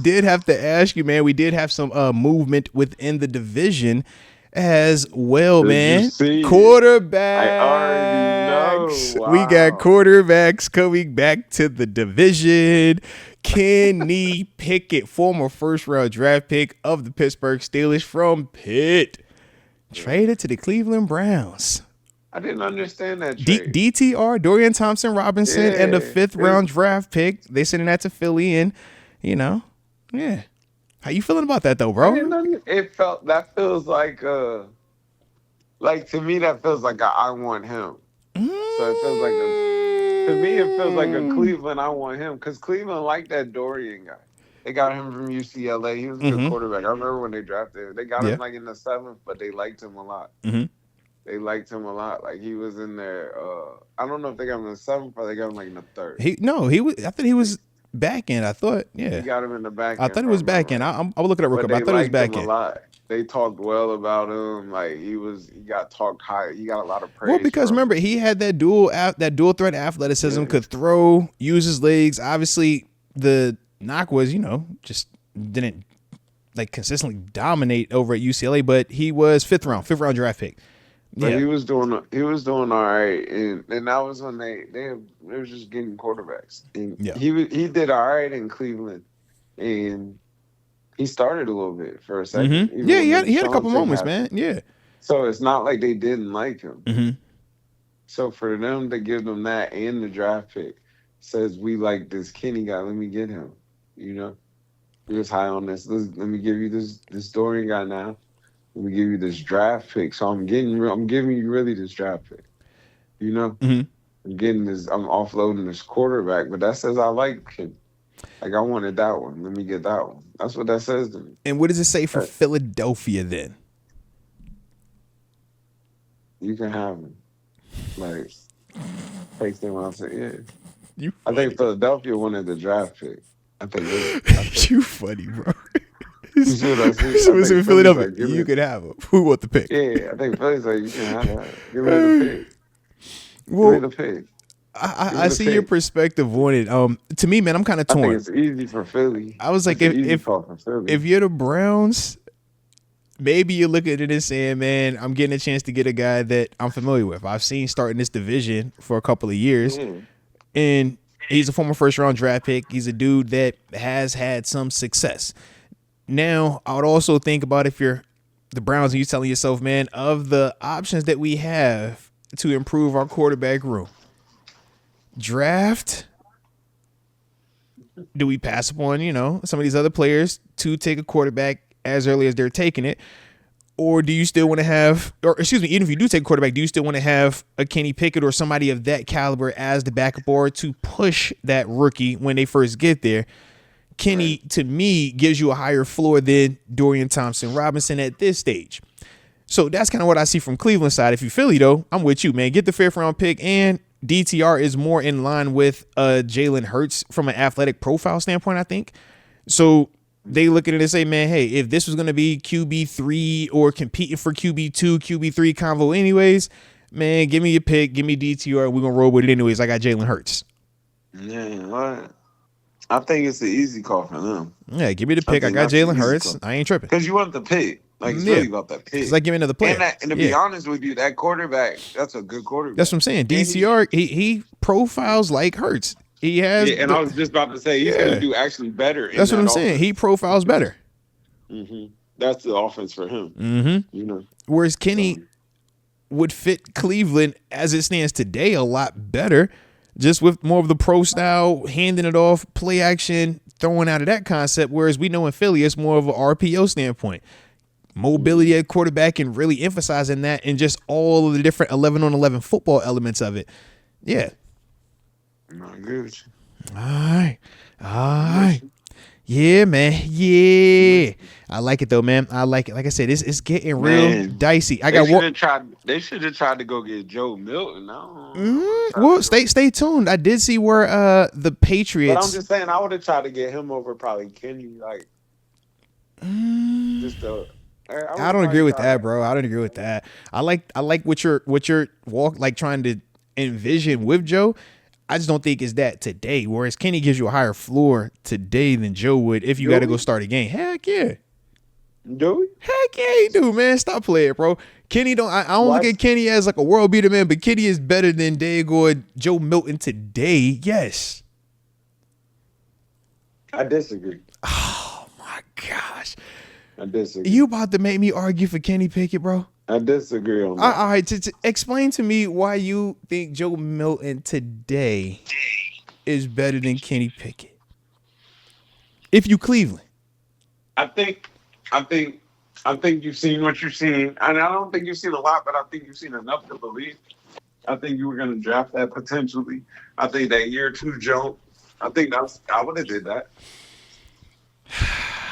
did have to ask you, man. We did have some movement within the division as well, Did you man. see it? Quarterbacks. I already know. We got Wow. quarterbacks coming back to the division. Kenny Pickett, former first-round draft pick of the Pittsburgh Steelers from Pitt, traded to the Cleveland Browns. I didn't understand that trade. DTR, Dorian Thompson-Robinson, and the Yeah. 5th-round draft pick. They sending that to Philly, and yeah. How you feeling about that though, I bro? didn't that feels like to me that feels like I want him. So it feels like to me it feels like a Cleveland I want him, because Cleveland liked that Dorian guy. They got him from UCLA. He was a good quarterback. I remember when they drafted him. They got him like in the 7th, but they liked him a lot. They liked him a lot. Like he was in there. I don't know if they got him in the 7th or they got him like in the 3rd. He was. I thought he was back end. I thought, yeah. He got him in the back end. I thought it was back end. I'll look it up real quick. I thought it was back end. A lot. They talked well about him. Like he got talked high. He got a lot of praise. Well, because remember, he had that dual threat athleticism, could throw, use his legs. Obviously, the knock was, just didn't like consistently dominate over at UCLA, but he was fifth round draft pick. But he was doing all right, and that was when they were just getting quarterbacks. And he did all right in Cleveland, and he started a little bit for a second. Yeah, he had a couple moments, man. Yeah. So it's not like they didn't like him. So for them to give them that and the draft pick says, we like this Kenny guy. Let me get him. He was high on this. Let me give you this Dorian guy now. Let me give you this draft pick. So I'm giving you really this draft pick. I'm getting this. I'm offloading this quarterback, but that says I like him. Like I wanted that one. Let me get that one. That's what that says to me. And what does it say for Philadelphia then? You can have him. Like takes them out. Yeah. I think Philadelphia wanted the draft pick. I think you funny, bro. So Philadelphia, you could have him. Who want the pick? Yeah, I think Philly's like, you can have that. Give me the pick. Well, give me the pick. I see your perspective on it. To me, man, I'm kind of torn. I think it's easy for Philly. I was like, if you're the Browns, maybe you look at it and saying, man, I'm getting a chance to get a guy that I'm familiar with. I've seen starting this division for a couple of years, and he's a former first-round draft pick. He's a dude that has had some success. Now, I would also think about if you're the Browns and you're telling yourself, man, of the options that we have to improve our quarterback room, draft, do we pass upon, some of these other players to take a quarterback as early as they're taking it? Or do you still want to have, even if you do take a quarterback, do you still want to have a Kenny Pickett or somebody of that caliber as the backup or to push that rookie when they first get there? Kenny, to me, gives you a higher floor than Dorian Thompson-Robinson at this stage. So that's kind of what I see from Cleveland side. If you Philly, though, I'm with you, man. Get the 5th-round pick, and DTR is more in line with Jalen Hurts from an athletic profile standpoint, I think. So they look at it and say, man, hey, if this was going to be QB3 or competing for QB2, QB3 convo anyways, man, give me your pick, give me DTR, we're going to roll with it anyways. I got Jalen Hurts. Yeah, what? I think it's the easy call for them. Yeah, give me the pick. I got Jalen Hurts. I ain't tripping. Because you want the pick. Like, it's really about that pick. It's like giving another player. And to be honest with you, that quarterback, that's a good quarterback. That's what I'm saying. DCR, he profiles like Hurts. He has. Yeah, and I was just about to say, he's going to do actually better. That's what I'm saying. He profiles better. That's the offense for him. Whereas Kenny would fit Cleveland as it stands today a lot better. Just with more of the pro style, handing it off, play action, throwing out of that concept. Whereas we know in Philly, it's more of an RPO standpoint. Mobility at quarterback and really emphasizing that and just all of the different 11-on-11 football elements of it. Yeah. Not good. All right. Yeah, man. Yeah. I like it though, man. I like it. Like I said, it's getting real dicey. They should have tried to go get Joe Milton. Well, stay tuned. I did see where the Patriots. But I'm just saying, I would have tried to get him over probably Kenny. Like, I don't agree with that, bro. I don't agree with that. I like what you're trying to envision with Joe. I just don't think it's that today. Whereas Kenny gives you a higher floor today than Joe would if you got to go start a game. Heck yeah. Joey? Heck yeah, he do, man. Stop playing, bro. Kenny don't. I don't look at Kenny as like a world beater, man. But Kenny is better than Diego and Joe Milton today. Yes. I disagree. Oh my gosh. I disagree. You about to make me argue for Kenny Pickett, bro? I disagree on that. All right, to explain to me why you think Joe Milton today is better than Kenny Pickett. If you Cleveland. I think you've seen what you've seen. And I don't think you've seen a lot, but I think you've seen enough to believe. I think you were going to draft that potentially. I think that year 2 jump, I would have did that.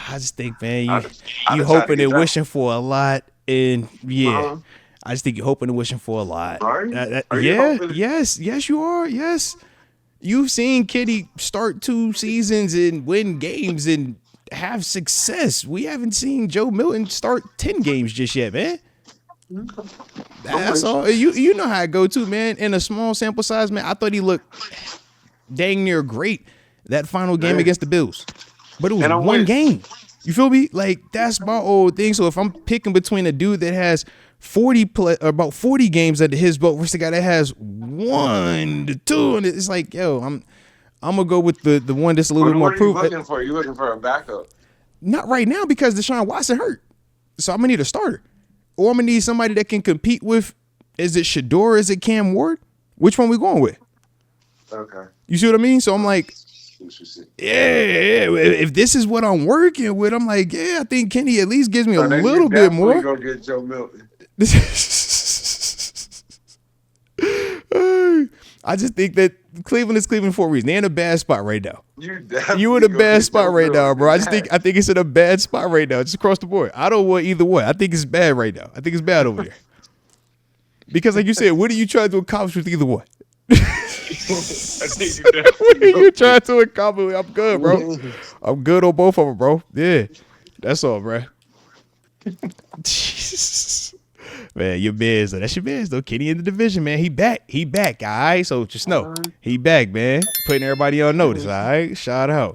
I just think, man, you hoping and wishing for a lot. And yeah, I just think you're hoping and wishing for a lot. Right? Yes, you are. Yes. You've seen Kenny start 2 seasons and win games and have success. We haven't seen Joe Milton start 10 games just yet, man. That's all. You know how I go to, man. In a small sample size, man, I thought he looked dang near great that final game against the Bills. But it was one game. You feel me? Like, that's my old thing. So if I'm picking between a dude that has about 40 games under his belt versus a guy that has 1 to 2, and it's like, yo, I'm gonna go with the one that's a little bit more proof. What are you looking for? You looking for a backup? Not right now because Deshaun Watson hurt. So I'm gonna need a starter, or I'm gonna need somebody that can compete with. Is it Shador? Or is it Cam Ward? Which one we going with? Okay. You see what I mean? So I'm like, yeah. If this is what I'm working with, I'm like, yeah, I think Kenny at least gives me a little bit more. Go get Joe Milton. I just think that Cleveland is Cleveland for a reason. They're in a bad spot right now. You in a bad spot right now, bro. I think it's in a bad spot right now, just across the board. I don't want either way. I think it's bad right now. I think it's bad over there. Because like you said, what are you trying to accomplish with either one? What are you trying to accomplish? I'm good, bro. I'm good on both of them, bro. Yeah. That's all, bro. Jesus. Man, your man's though. That's your man's though. Kenny in the division, man. He back. All right. So just know he back, man. Putting everybody on notice. All right. Shout out.